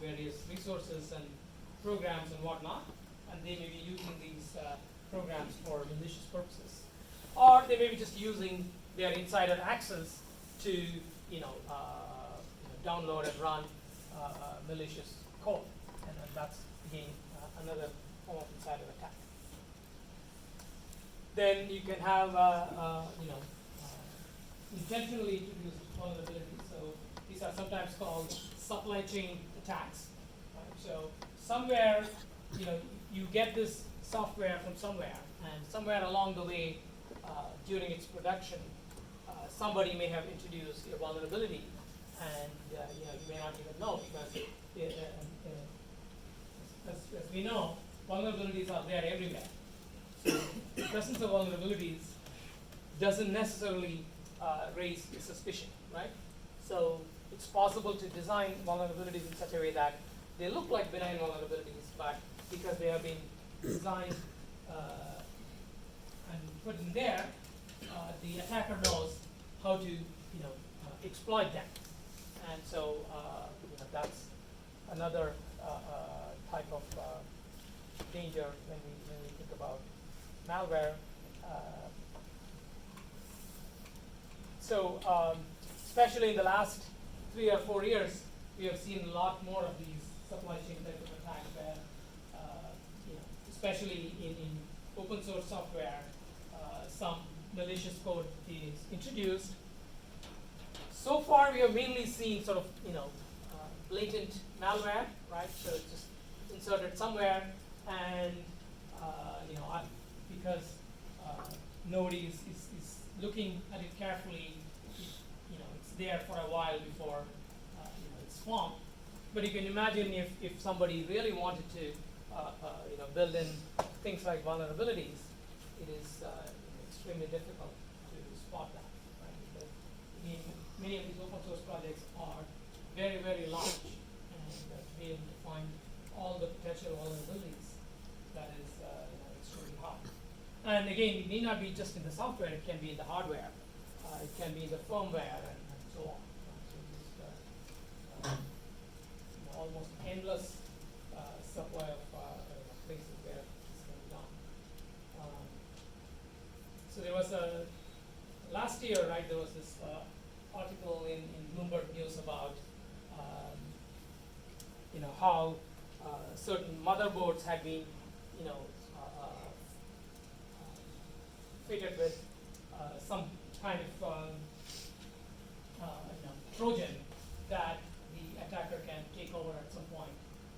various resources and programs and whatnot, and they may be using these programs for malicious purposes, or they may be just using their insider access to download and run malicious code, and then that's again another form of insider attack. Then you can have intentionally introduced vulnerabilities. So these are sometimes called supply chain attacks. Right? So somewhere, you get this software from somewhere, and somewhere along the way, during its production, somebody may have introduced a vulnerability, and you may not even know, because as we know, vulnerabilities are there everywhere. So the presence of vulnerabilities doesn't necessarily raise suspicion, right? So it's possible to design vulnerabilities in such a way that they look like benign vulnerabilities, but because they have been designed and put in there, the attacker knows how to exploit them, and so that's another type of danger when we think about malware. Especially in the last 3 or 4 years, we have seen a lot more of these supply chain type of attacks where, especially in open source software, some malicious code is introduced. So far, we have mainly seen sort of blatant malware, right? So it's just inserted somewhere, and because nobody is looking at it carefully, it's there for a while before it's formed. But you can imagine if somebody really wanted to build in things like vulnerabilities, it is extremely difficult to spot that, right? Because many of these open source projects are very, very large, and to be able to find all the potential vulnerabilities, that is extremely hard. And again, it may not be just in the software; it can be in the hardware, it can be in the firmware, and so on. So just almost endless supply of places where this can be done. So there was last year, right? There was this article in Bloomberg News about how certain motherboards had been fitted with some kind of Trojan that the attacker can take over at some point,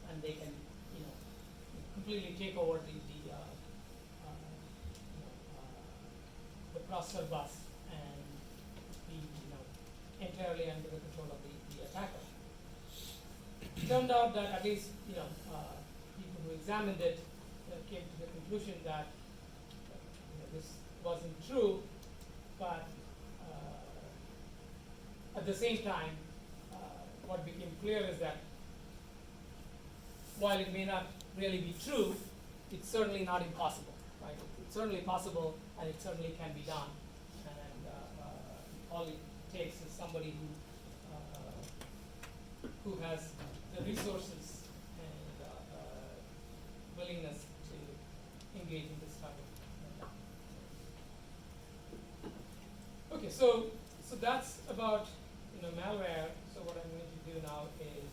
and they can completely take over the processor bus and be entirely under the control of the attacker. It turned out that at least people who examined it came to the conclusion that this wasn't true, but at the same time, what became clear is that while it may not really be true, it's certainly not impossible, right? It's certainly possible, and it certainly can be done. And all it takes is somebody who has the resources and willingness to engage in this type of. Okay, so that's about malware. So what I'm going to do now is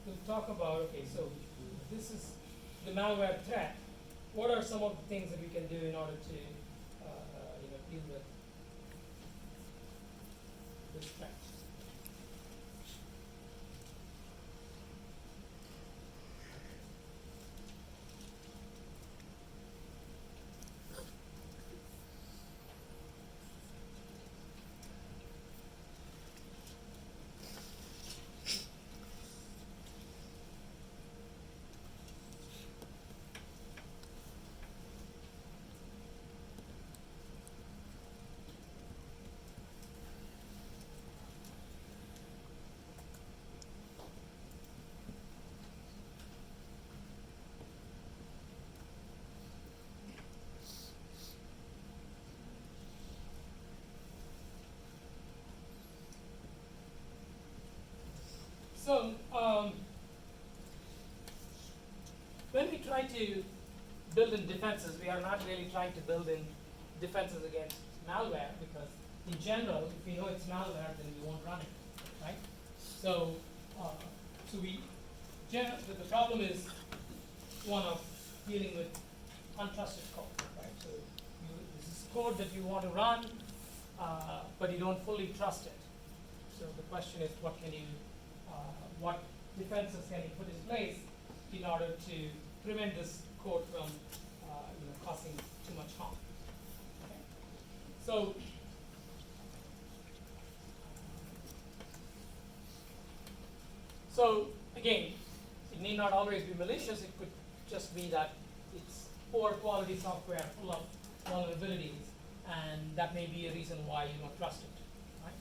we'll talk about, okay, so this is the malware threat. What are some of the things that we can do in order to deal with this threat? So when we try to build in defenses, we are not really trying to build in defenses against malware, because in general, if we know it's malware, then we won't run it, right? So, the problem is one of dealing with untrusted code, right? So this is code that you want to run, but you don't fully trust it. So the question is, what defenses can you put in place in order to prevent this code from causing too much harm? Okay. So again, it need not always be malicious. It could just be that it's poor quality software full of vulnerabilities, and that may be a reason why you don't trust it. Right?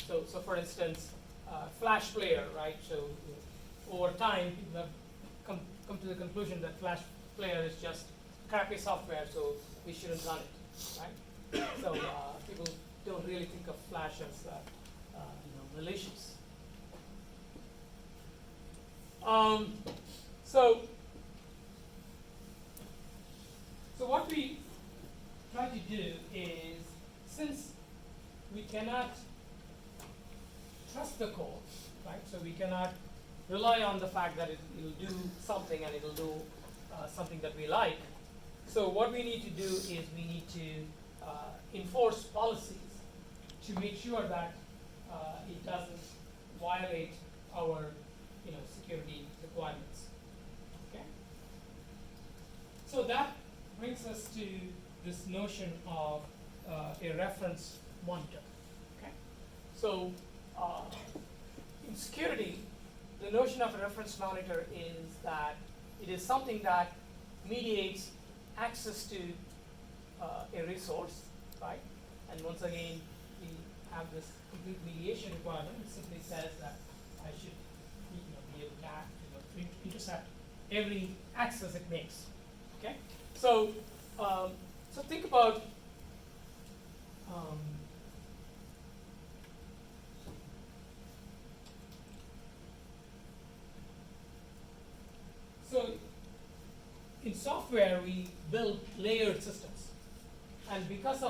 So for instance, Flash Player, right? So over time, people have come to the conclusion that Flash Player is just crappy software, so we shouldn't run it, right? So people don't really think of Flash as malicious. So what we try to do is, since we cannot trust the code, right? So we cannot rely on the fact that it will do something and it will do something that we like. So what we need to do is we need to enforce policies to make sure that it doesn't violate our security requirements. Okay. So that brings us to this notion of a reference monitor. Okay. So in security, the notion of a reference monitor is that it is something that mediates access to a resource, right? And once again, we have this complete mediation requirement. It simply says that I should be able to intercept every access it makes. Okay, so so think about so in software we build layered systems, and because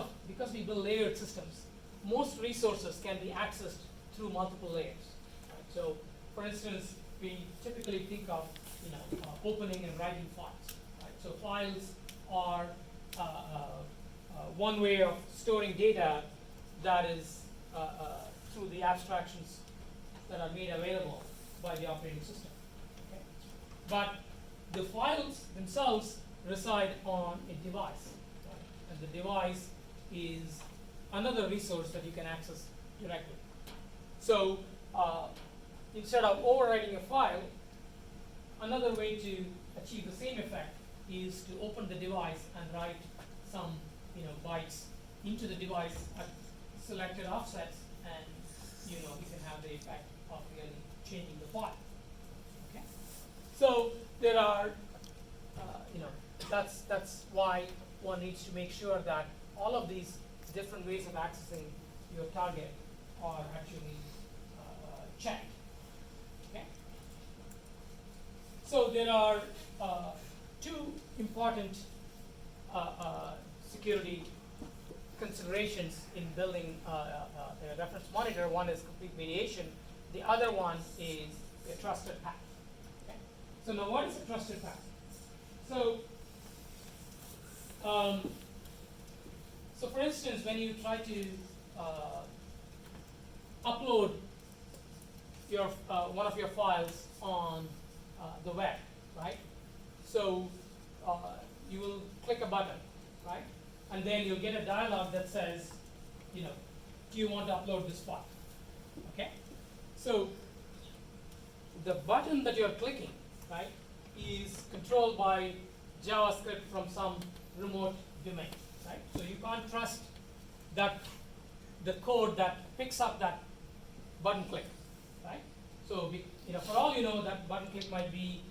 we build layered systems, most resources can be accessed through multiple layers. Right? So, for instance, we typically think of opening and writing files. Right? So files are one way of storing data that is through the abstractions that are made available by the operating system. Okay? But the files themselves reside on a device, right? And the device is another resource that you can access directly. So instead of overwriting a file, another way to achieve the same effect is to open the device and write some bytes into the device at selected offsets, and you can have the effect of really changing the file. Okay. So there are that's why one needs to make sure that all of these different ways of accessing your target are actually checked. Okay. So there are two important security considerations in building a reference monitor. One is complete mediation. The other one is a trusted path. Okay. So now, what is a trusted path? So, so for instance, when you try to upload your one of your files on the web, right? So you will click a button, right? And then you'll get a dialog that says, do you want to upload this file? Okay? So the button that you're clicking, right, is controlled by JavaScript from some remote domain, right? So you can't trust that the code that picks up that button click, right? So for all you know, that button click might be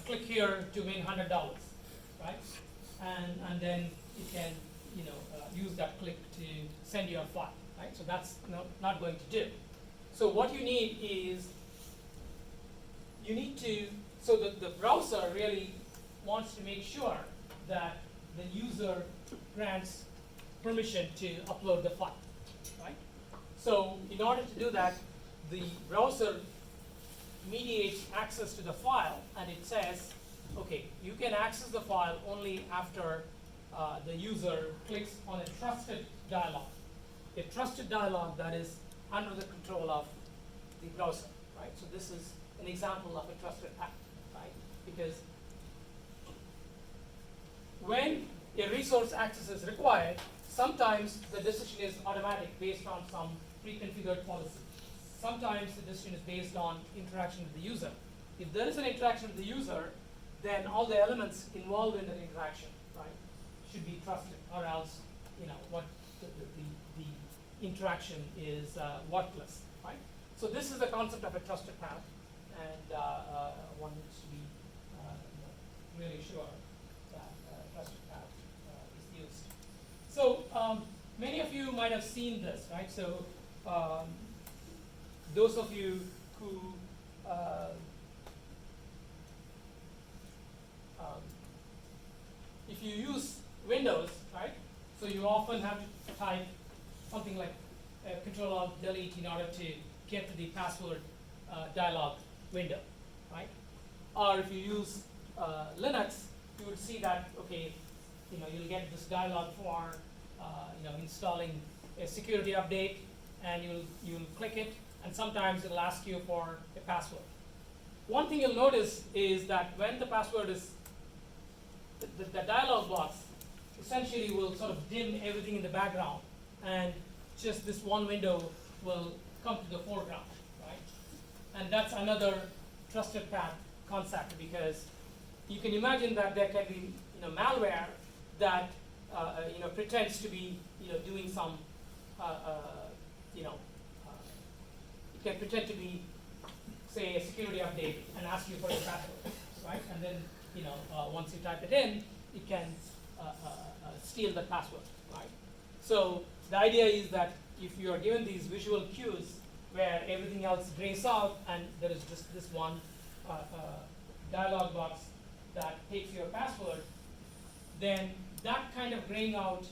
click here to win $100, right? And then it can use that click to send you a file. right? So that's not going to do. So what you need is, so the browser really wants to make sure that the user grants permission to upload the file, right? So in order to do that, the browser mediates access to the file, and it says, okay, you can access the file only after the user clicks on a trusted dialog. A trusted dialog that is under the control of the browser, right? So this is an example of a trusted path, right? Because when a resource access is required, sometimes the decision is automatic based on some pre-configured policy. Sometimes the decision is based on interaction with the user. If there is an interaction with the user, then all the elements involved in that interaction, right, should be trusted, or else, what the interaction is worthless, right? So this is the concept of a trusted path, and one needs to be really sure that trusted path is used. So many of you might have seen this, right? So those of you who if you use Windows, right? So you often have to type something like Control-Alt-Delete in order to get to the password dialog window, right? Or if you use Linux, you would see that, okay, you'll get this dialog for installing a security update, and you'll click it, and sometimes it'll ask you for a password. One thing you'll notice is that when the password is, the dialog box essentially will sort of dim everything in the background, and just this one window will come to the foreground, right? And that's another trusted path concept, because you can imagine that there can be malware that pretends to be doing some it can pretend to be, say, a security update and ask you for your password, right? And then once you type it in, it can steal the password, right? So the idea is that if you are given these visual cues where everything else grays out and there is just this one dialog box that takes your password, then that kind of graying out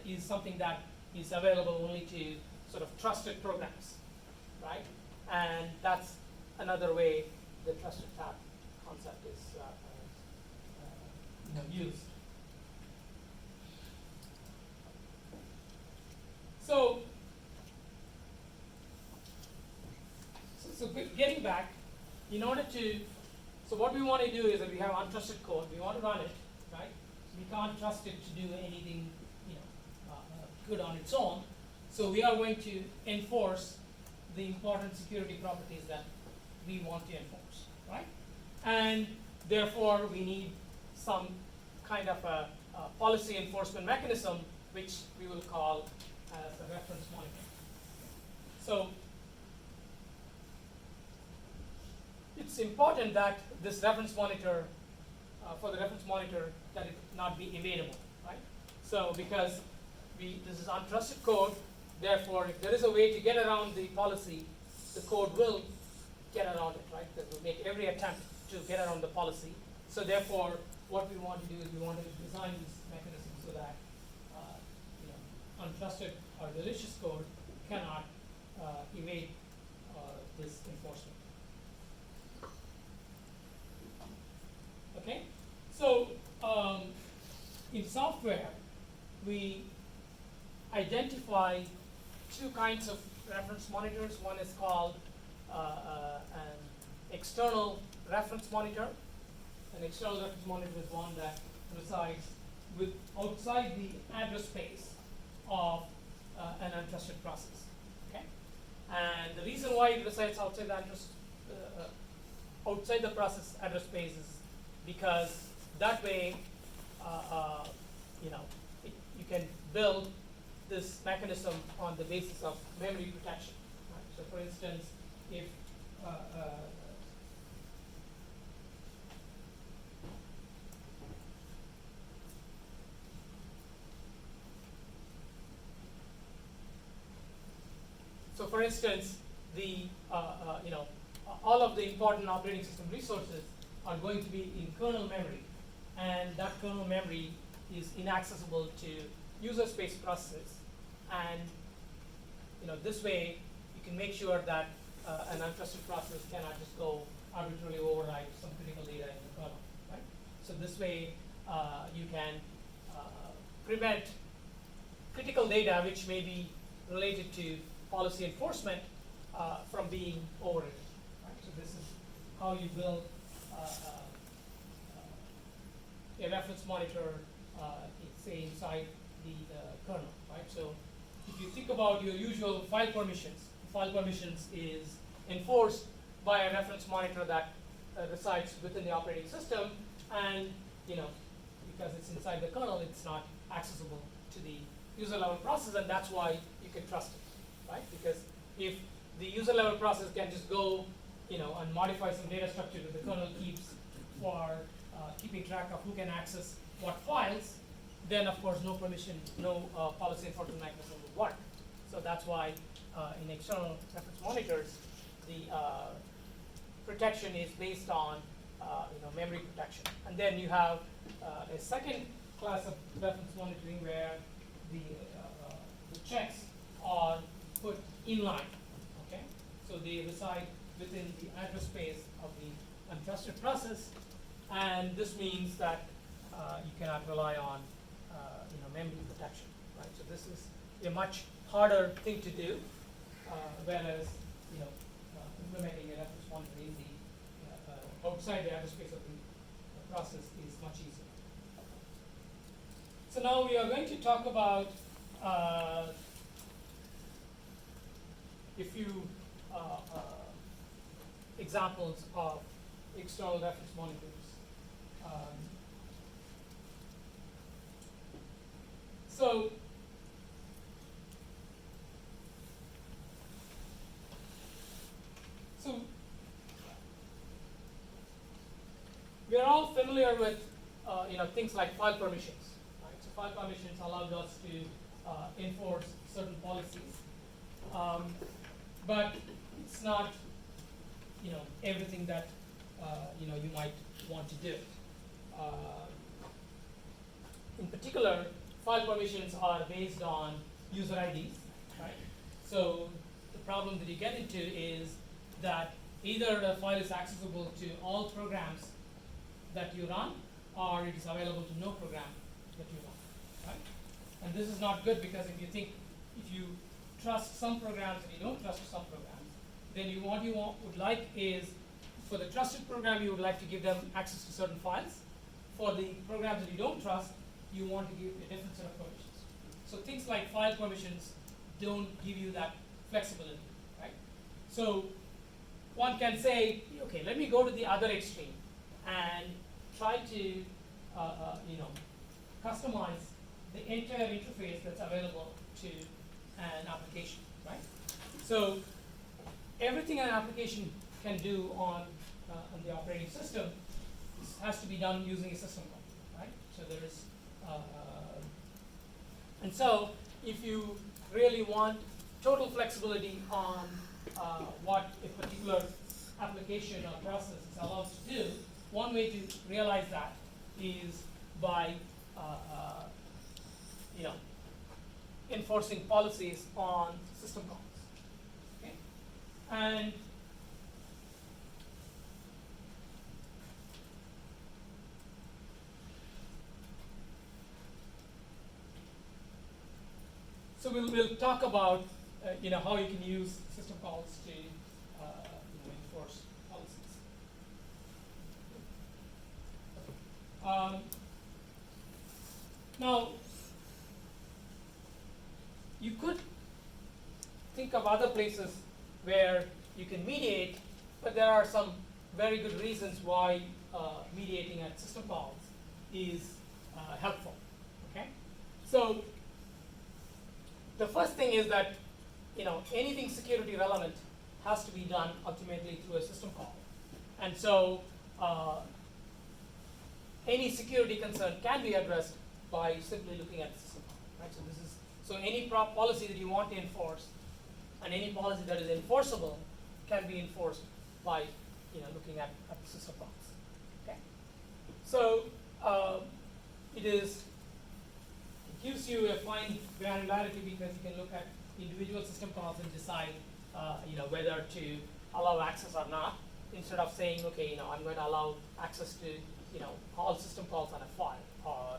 is something that is available only to sort of trusted programs, right? And that's another way the trusted path concept is used. So getting back, in order to, so what we want to do is that we have untrusted code, we want to run it, right? We can't trust it to do anything good on its own. So we are going to enforce the important security properties that we want to enforce, right? And therefore, we need some kind of a policy enforcement mechanism, which we will call as a reference monitor. So it's important that this reference monitor, for the reference monitor, that it not be evadable, right? So because this is untrusted code, therefore, if there is a way to get around the policy, the code will get around it, right? It will make every attempt to get around the policy. So therefore, what we want to do is we want to design these mechanisms so that untrusted or malicious code cannot evade this enforcement. Okay, so in software, we identify two kinds of reference monitors. One is called an external reference monitor. An external reference monitor is one that resides outside the address space of an untrusted process. Okay, and the reason why it resides outside the process address space is because that way, you can build this mechanism on the basis of memory protection. Right? So, for instance, if So for instance, all of the important operating system resources are going to be in kernel memory, and that kernel memory is inaccessible to user space processes. And this way you can make sure that an untrusted process cannot just go arbitrarily override some critical data in the kernel, right? So this way you can prevent critical data which may be related to policy enforcement from being overridden. Right? So this is how you build a reference monitor, say inside the kernel. Right? So if you think about your usual file permissions is enforced by a reference monitor that resides within the operating system, and because it's inside the kernel, it's not accessible to the user level process, and that's why you can trust it, right? Because if the user level process can just go, and modify some data structure that the kernel keeps for keeping track of who can access what files, then of course no permission, no policy enforcement mechanism would work. So that's why in external reference monitors, the protection is based on memory protection. And then you have a second class of reference monitoring where the checks are put inline. Okay, so they reside within the address space of the untrusted process, and this means that you cannot rely on memory protection. Right. So this is a much harder thing to do, whereas implementing a reference monitor in the outside the address space of the process is much easier. So now we are going to talk about a few examples of external reference monitors. So we are all familiar with things like file permissions. Right? So file permissions allows us to enforce certain policies, but it's not everything that you might want to do. In particular, file permissions are based on user IDs. Right? So the problem that you get into is that either the file is accessible to all programs that you run, or it is available to no program that you run. Right? And this is not good, because if you trust some programs and you don't trust some programs, then what you would like is, for the trusted program, you would like to give them access to certain files. For the programs that you don't trust, you want to give a different set of permissions. So things like file permissions don't give you that flexibility, right? So one can say, okay, let me go to the other extreme and try to customize the entire interface that's available to an application, right? So everything an application can do on the operating system has to be done using a system call, right? So there is, and so if you really want total flexibility on what a particular application or process is allowed to do, one way to realize that is by enforcing policies on system calls. Okay? And so we'll talk about how you can use system calls to enforce policies. Now, you could think of other places where you can mediate, but there are some very good reasons why mediating at system calls is helpful. Okay, so the first thing is that anything security relevant has to be done ultimately through a system call, and so any security concern can be addressed by simply looking at the system call. Right? So any policy that you want to enforce and any policy that is enforceable can be enforced by looking at system calls. Okay, so it gives you a fine granularity because you can look at individual system calls and decide whether to allow access or not, instead of saying, okay, I'm going to allow access to all system calls on a file, or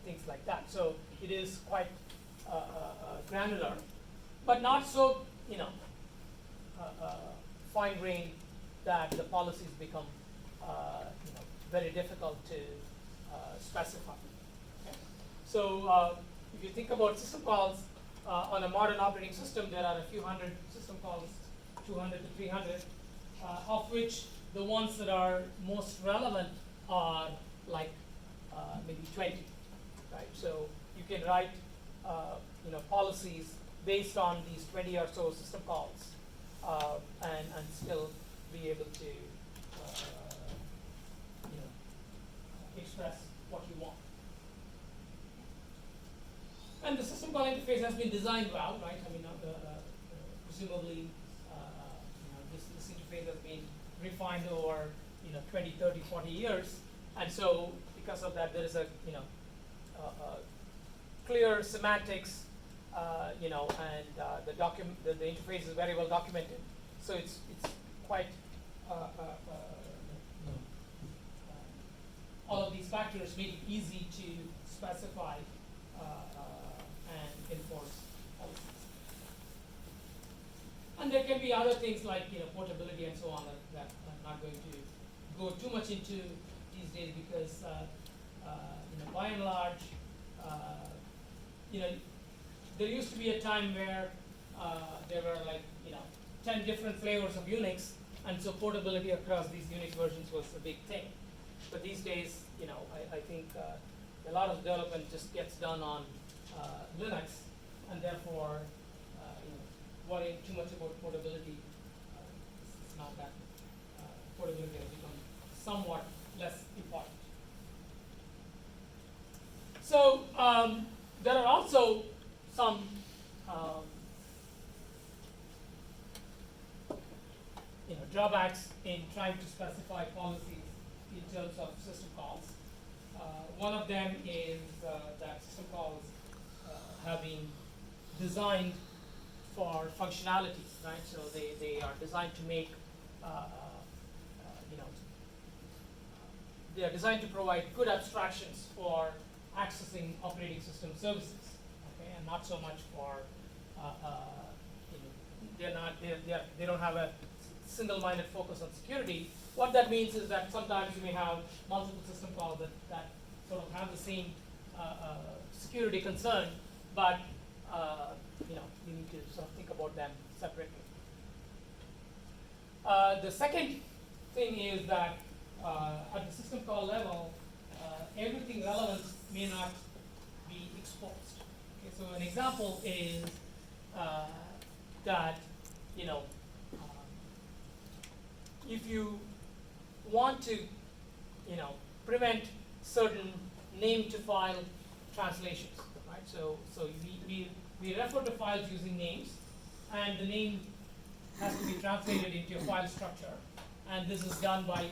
things like that. So it is quite granular, but not so fine-grained that the policies become very difficult to specify. Okay? So if you think about system calls on a modern operating system, there are a few hundred system calls, 200 to 300, of which the ones that are most relevant are like maybe 20, right? So you can write policies based on these 20 or so system calls, and still be able to express what you want. And the system call interface has been designed well, right? I mean, presumably, this interface has been refined over 20, 30, 40 years, and so because of that, there is a clear semantics, and the interface is very well documented. So it's quite all of these factors make it easy to specify and enforce policies. And there can be other things like portability and so on that I'm not going to go too much into these days because by and large, there used to be a time where there were like 10 different flavors of Unix, and so portability across these Unix versions was a big thing. But these days, I think a lot of development just gets done on Linux, and therefore, worrying too much about portability is not that. Portability has become somewhat less important. So there are also some drawbacks in trying to specify policies in terms of system calls. One of them is that system calls have been designed for functionalities, right? So they are designed to make, they are designed to provide good abstractions for accessing operating system services, okay, and not so much for, they don't have a single-minded focus on security. What that means is that sometimes you may have multiple system calls that sort of have the same security concern, but you need to sort of think about them separately. The second thing is that at the system call level, everything relevant may not be exposed. Okay, so an example is that if you want to prevent certain name to file translations, right? So we refer to files using names, and the name has to be translated into a file structure, and this is done by